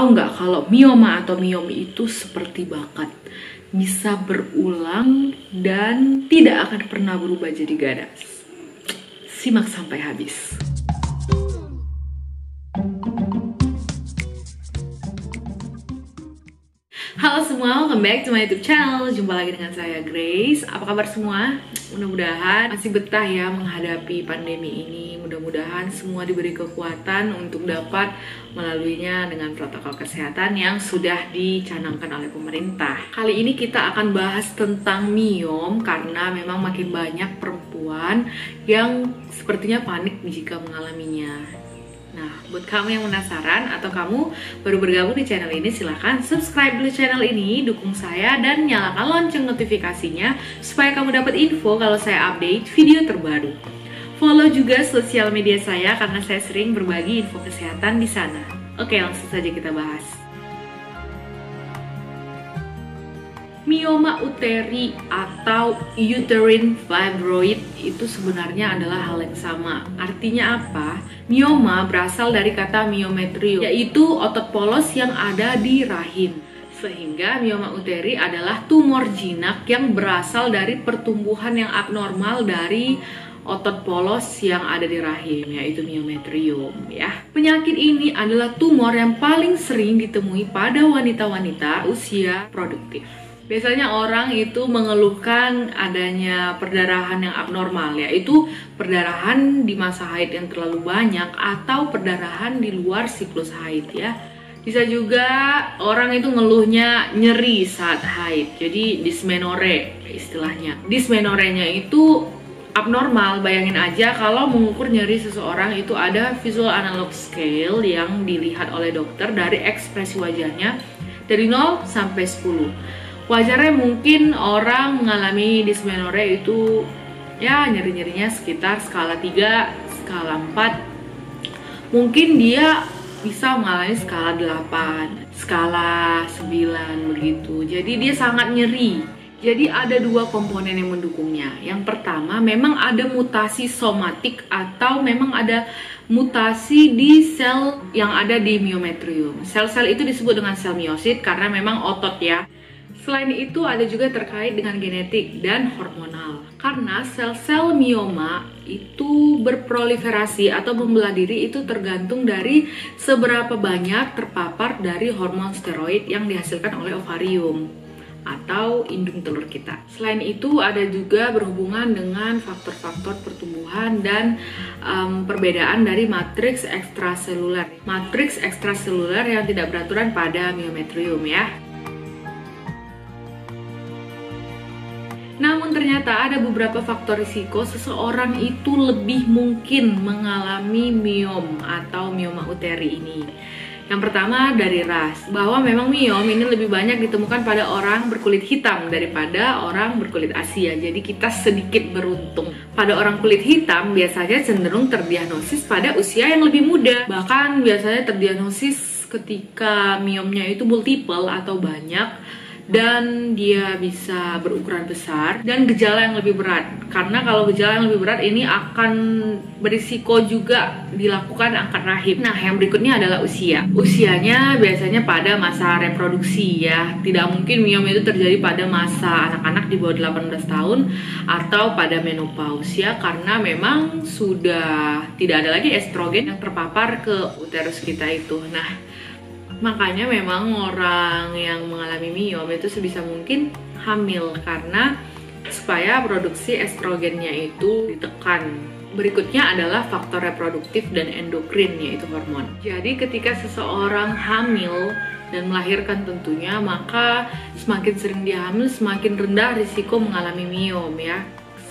Tahu nggak kalau mioma atau miomi itu seperti bakat, bisa berulang dan tidak akan pernah berubah jadi ganas. Simak sampai habis. Halo semua, welcome back to my YouTube channel. Jumpa lagi dengan saya Grace. Apa kabar semua? Mudah-mudahan masih betah ya menghadapi pandemi ini. Mudah-mudahan semua diberi kekuatan untuk dapat melaluinya dengan protokol kesehatan yang sudah dicanangkan oleh pemerintah. Kali ini kita akan bahas tentang miom karena memang makin banyak perempuan yang sepertinya panik jika mengalaminya. Nah, buat kamu yang penasaran atau kamu baru bergabung di channel ini, silahkan subscribe dulu channel ini, dukung saya, dan nyalakan lonceng notifikasinya supaya kamu dapat info kalau saya update video terbaru. Follow juga sosial media saya karena saya sering berbagi info kesehatan di sana. Oke, langsung saja kita bahas. Mioma uteri atau uterine fibroid itu sebenarnya adalah hal yang sama. Artinya apa? Mioma berasal dari kata myometrium, yaitu otot polos yang ada di rahim. Sehingga mioma uteri adalah tumor jinak yang berasal dari pertumbuhan yang abnormal dari otot polos yang ada di rahim, yaitu myometrium ya. Penyakit ini adalah tumor yang paling sering ditemui pada wanita-wanita usia produktif. Biasanya orang itu mengeluhkan adanya perdarahan yang abnormal, yaitu perdarahan di masa haid yang terlalu banyak atau perdarahan di luar siklus haid ya. Bisa juga orang itu ngeluhnya nyeri saat haid, jadi dysmenorrhea istilahnya. Dysmenorrhea-nya itu abnormal. Bayangin aja kalau mengukur nyeri seseorang itu ada visual analog scale yang dilihat oleh dokter dari ekspresi wajahnya dari 0 sampai 10. Wajarnya mungkin orang mengalami dysmenorrhea itu ya nyeri-nyerinya sekitar skala 3, skala 4. Mungkin dia bisa mengalami skala 8, skala 9 begitu. Jadi dia sangat nyeri. Jadi ada dua komponen yang mendukungnya. Yang pertama, memang ada mutasi somatik atau memang ada mutasi di sel yang ada di myometrium. Sel-sel itu disebut dengan sel miosit karena memang otot ya. Selain itu ada juga terkait dengan genetik dan hormonal. Karena sel-sel mioma itu berproliferasi atau membelah diri itu tergantung dari seberapa banyak terpapar dari hormon steroid yang dihasilkan oleh ovarium atau indung telur kita. Selain itu ada juga berhubungan dengan faktor-faktor pertumbuhan dan perbedaan dari matriks ekstraseluler. Matriks ekstraseluler yang tidak beraturan pada myometrium ya. Namun ternyata ada beberapa faktor risiko seseorang itu lebih mungkin mengalami miom atau mioma uteri ini. Yang pertama dari ras, bahwa memang miom ini lebih banyak ditemukan pada orang berkulit hitam daripada orang berkulit Asia. Jadi kita sedikit beruntung. Pada orang kulit hitam biasanya cenderung terdiagnosis pada usia yang lebih muda. Bahkan biasanya terdiagnosis ketika miomnya itu multiple atau banyak, dan dia bisa berukuran besar dan gejala yang lebih berat. Karena kalau gejala yang lebih berat ini akan berisiko juga dilakukan angkat rahim. Nah, yang berikutnya adalah usia. Usianya biasanya pada masa reproduksi ya. Tidak mungkin miom itu terjadi pada masa anak-anak di bawah 18 tahun atau pada menopause ya, karena memang sudah tidak ada lagi estrogen yang terpapar ke uterus kita itu. Nah, makanya memang orang yang mengalami miom itu sebisa mungkin hamil karena supaya produksi estrogennya itu ditekan. Berikutnya adalah faktor reproduktif dan endokrin, yaitu hormon. Jadi ketika seseorang hamil dan melahirkan tentunya, maka semakin sering dia hamil semakin rendah risiko mengalami miom ya.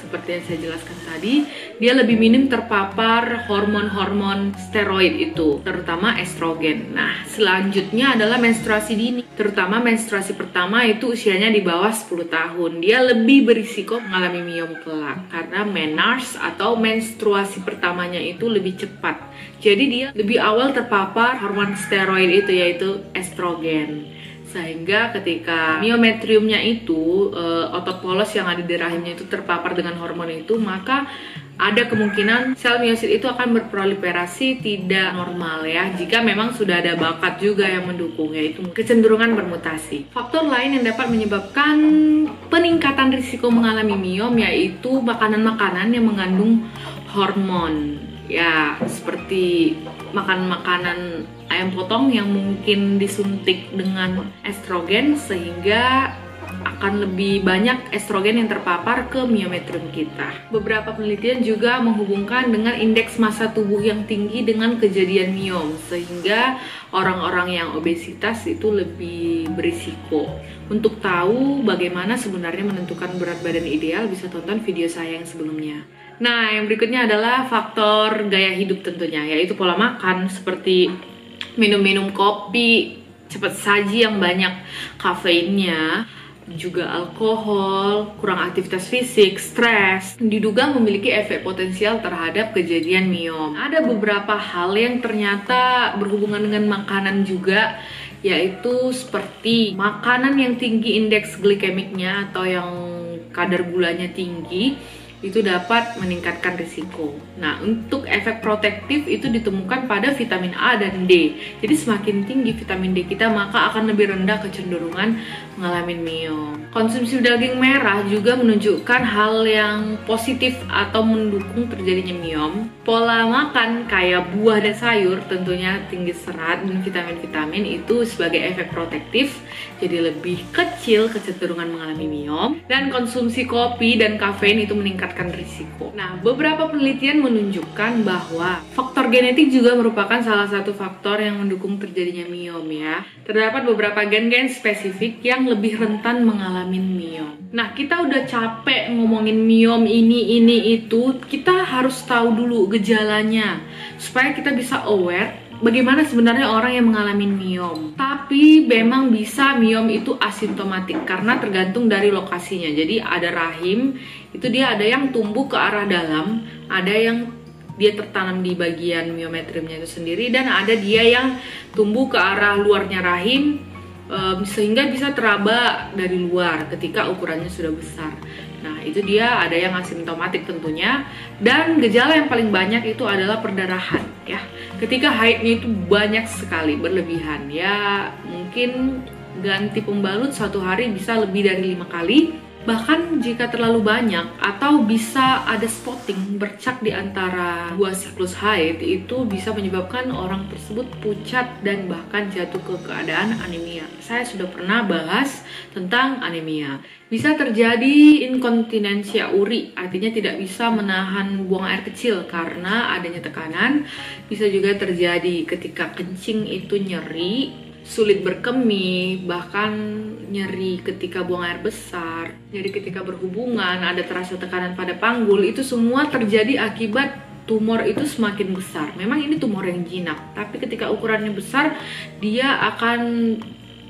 Seperti yang saya jelaskan tadi, dia lebih minim terpapar hormon-hormon steroid itu, terutama estrogen. Nah, selanjutnya adalah menstruasi dini. Terutama menstruasi pertama itu usianya di bawah 10 tahun. Dia lebih berisiko mengalami miom kelak karena menarche atau menstruasi pertamanya itu lebih cepat. Jadi dia lebih awal terpapar hormon steroid itu, yaitu estrogen. Sehingga ketika myometriumnya itu, otot polos yang ada di rahimnya itu terpapar dengan hormon itu, maka ada kemungkinan sel miosit itu akan berproliferasi tidak normal ya, jika memang sudah ada bakat juga yang mendukung, yaitu kecenderungan bermutasi. Faktor lain yang dapat menyebabkan peningkatan risiko mengalami miom yaitu makanan-makanan yang mengandung hormon. Ya, seperti makan makanan ayam potong yang mungkin disuntik dengan estrogen sehingga akan lebih banyak estrogen yang terpapar ke miometrium kita. Beberapa penelitian juga menghubungkan dengan indeks massa tubuh yang tinggi dengan kejadian miom, sehingga orang-orang yang obesitas itu lebih berisiko. Untuk tahu bagaimana sebenarnya menentukan berat badan ideal, bisa tonton video saya yang sebelumnya. Nah, yang berikutnya adalah faktor gaya hidup tentunya, yaitu pola makan seperti minum-minum kopi cepat saji yang banyak kafeinnya, juga alkohol, kurang aktivitas fisik, stres, diduga memiliki efek potensial terhadap kejadian miom. Ada beberapa hal yang ternyata berhubungan dengan makanan juga, yaitu seperti makanan yang tinggi indeks glikemiknya atau yang kadar gulanya tinggi, itu dapat meningkatkan risiko. Nah, untuk efek protektif itu ditemukan pada vitamin A dan D. Jadi semakin tinggi vitamin D kita, maka akan lebih rendah kecenderungan mengalami miom. Konsumsi daging merah juga menunjukkan hal yang positif atau mendukung terjadinya miom. Pola makan kayak buah dan sayur tentunya tinggi serat dan vitamin-vitamin itu sebagai efek protektif, jadi lebih kecil kecenderungan mengalami miom. Dan konsumsi kopi dan kafein itu meningkatkan risiko. Nah, beberapa penelitian menunjukkan bahwa faktor genetik juga merupakan salah satu faktor yang mendukung terjadinya miom ya. Terdapat beberapa gen-gen spesifik yang lebih rentan mengalami miom. Nah, kita udah capek ngomongin miom ini itu, kita harus tahu dulu gejalanya supaya kita bisa aware bagaimana sebenarnya orang yang mengalami miom. Tapi memang bisa miom itu asimptomatik karena tergantung dari lokasinya. Jadi ada rahim, itu dia ada yang tumbuh ke arah dalam, ada yang dia tertanam di bagian miometriumnya itu sendiri, dan ada dia yang tumbuh ke arah luarnya rahim sehingga bisa teraba dari luar ketika ukurannya sudah besar. Nah, itu dia ada yang asimptomatik tentunya, dan gejala yang paling banyak itu adalah perdarahan ya. Ketika haidnya itu banyak sekali, berlebihan ya, mungkin ganti pembalut satu hari bisa lebih dari 5 kali. Bahkan jika terlalu banyak atau bisa ada spotting bercak di antara 2 siklus haid, itu bisa menyebabkan orang tersebut pucat dan bahkan jatuh ke keadaan anemia. Saya sudah pernah bahas tentang anemia. Bisa terjadi inkontinensia uri, artinya tidak bisa menahan buang air kecil karena adanya tekanan. Bisa juga terjadi ketika kencing itu nyeri, sulit berkemih, bahkan nyeri ketika buang air besar, nyeri ketika berhubungan, ada terasa tekanan pada panggul. Itu semua terjadi akibat tumor itu semakin besar. Memang ini tumor yang jinak, tapi ketika ukurannya besar, dia akan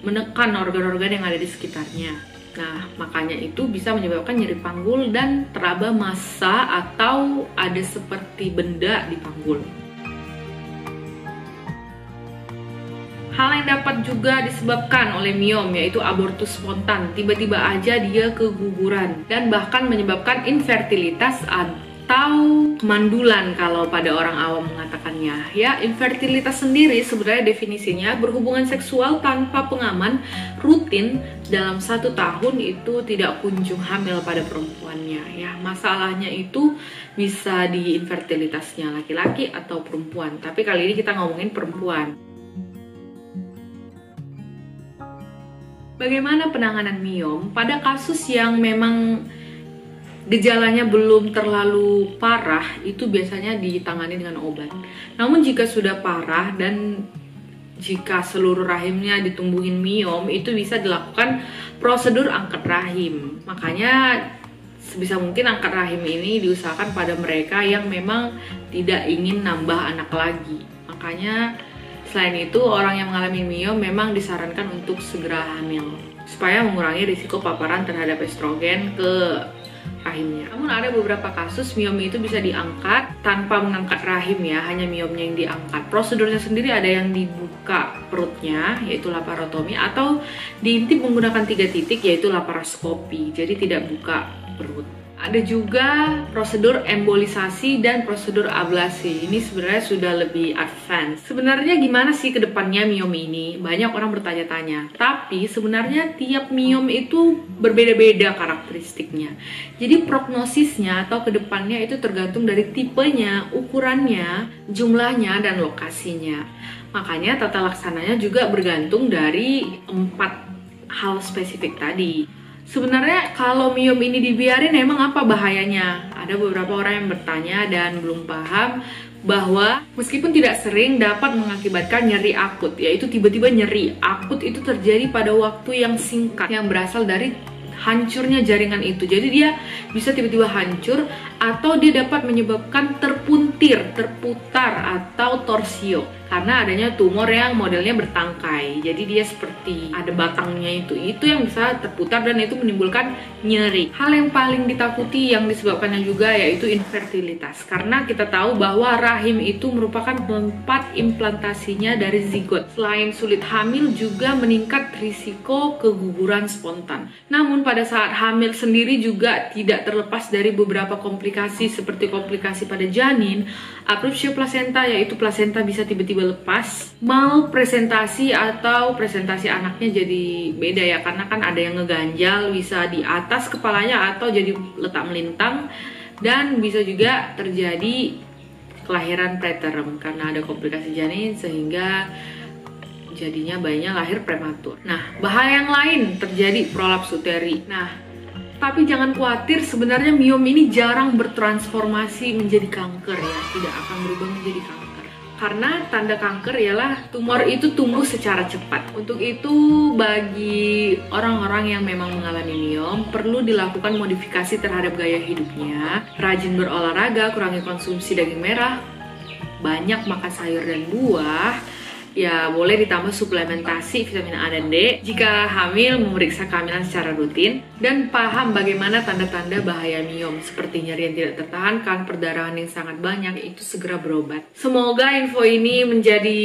menekan organ-organ yang ada di sekitarnya. Nah, makanya itu bisa menyebabkan nyeri panggul dan teraba massa atau ada seperti benda di panggul. Hal yang dapat juga disebabkan oleh miom yaitu abortus spontan, tiba-tiba aja dia keguguran, dan bahkan menyebabkan infertilitas atau kemandulan kalau pada orang awam mengatakannya. Ya, infertilitas sendiri sebenarnya definisinya berhubungan seksual tanpa pengaman rutin dalam 1 tahun itu tidak kunjung hamil pada perempuannya. Ya, masalahnya itu bisa di infertilitasnya laki-laki atau perempuan, tapi kali ini kita ngomongin perempuan. Bagaimana penanganan miom? Pada kasus yang memang gejalanya belum terlalu parah, itu biasanya ditangani dengan obat. Namun jika sudah parah dan jika seluruh rahimnya ditumbuhin miom, itu bisa dilakukan prosedur angkat rahim. Makanya sebisa mungkin angkat rahim ini diusahakan pada mereka yang memang tidak ingin nambah anak lagi. Makanya selain itu, orang yang mengalami miom memang disarankan untuk segera hamil supaya mengurangi risiko paparan terhadap estrogen ke rahimnya. Namun ada beberapa kasus miom itu bisa diangkat tanpa mengangkat rahim ya, hanya miomnya yang diangkat. Prosedurnya sendiri ada yang dibuka perutnya yaitu laparotomi, atau diintip menggunakan 3 titik yaitu laparoskopi, jadi tidak buka perut. Ada juga prosedur embolisasi dan prosedur ablasi. Ini sebenarnya sudah lebih advance. Sebenarnya gimana sih ke depannya miom ini? Banyak orang bertanya-tanya. Tapi sebenarnya tiap miom itu berbeda-beda karakteristiknya. Jadi prognosisnya atau ke depannya itu tergantung dari tipenya, ukurannya, jumlahnya, dan lokasinya. Makanya tata laksananya juga bergantung dari 4 hal spesifik tadi. Sebenarnya kalau miom ini dibiarin emang apa bahayanya? Ada beberapa orang yang bertanya dan belum paham bahwa meskipun tidak sering dapat mengakibatkan nyeri akut, yaitu tiba-tiba nyeri akut itu terjadi pada waktu yang singkat yang berasal dari hancurnya jaringan itu. Jadi dia bisa tiba-tiba hancur atau dia dapat menyebabkan terpuntir, terputar atau torsio karena adanya tumor yang modelnya bertangkai. Jadi dia seperti ada batangnya itu yang bisa terputar dan itu menimbulkan nyeri. Hal yang paling ditakuti yang disebabkannya juga yaitu infertilitas, karena kita tahu bahwa rahim itu merupakan tempat implantasinya dari zigot. Selain sulit hamil juga meningkat risiko keguguran spontan. Namun pada saat hamil sendiri juga tidak terlepas dari beberapa komplikasi seperti komplikasi pada janin, abruptio placenta, yaitu plasenta bisa tiba-tiba lepas, malpresentasi atau presentasi anaknya jadi beda ya, karena kan ada yang ngeganjal bisa di atas kepalanya atau jadi letak melintang, dan bisa juga terjadi kelahiran preterm karena ada komplikasi janin sehingga jadinya bayinya lahir prematur. Nah, bahaya yang lain terjadi prolaps uteri. Nah, tapi jangan khawatir, sebenarnya miom ini jarang bertransformasi menjadi kanker ya, tidak akan berubah menjadi kanker. Karena tanda kanker ialah tumor itu tumbuh secara cepat. Untuk itu, bagi orang-orang yang memang mengalami miom, perlu dilakukan modifikasi terhadap gaya hidupnya, rajin berolahraga, kurangi konsumsi daging merah, banyak makan sayur dan buah, ya boleh ditambah suplementasi vitamin A dan D. Jika hamil, memeriksa kehamilan secara rutin dan paham bagaimana tanda-tanda bahaya miom seperti nyeri yang tidak tertahankan, perdarahan yang sangat banyak, itu segera berobat. Semoga info ini menjadi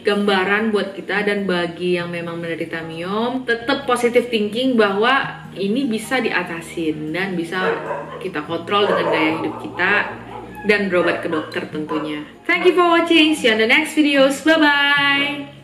gambaran buat kita, dan bagi yang memang menderita miom, tetap positive thinking bahwa ini bisa diatasin dan bisa kita kontrol dengan gaya hidup kita dan berobat ke dokter tentunya. Thank you for watching. See you on the next videos. Bye bye.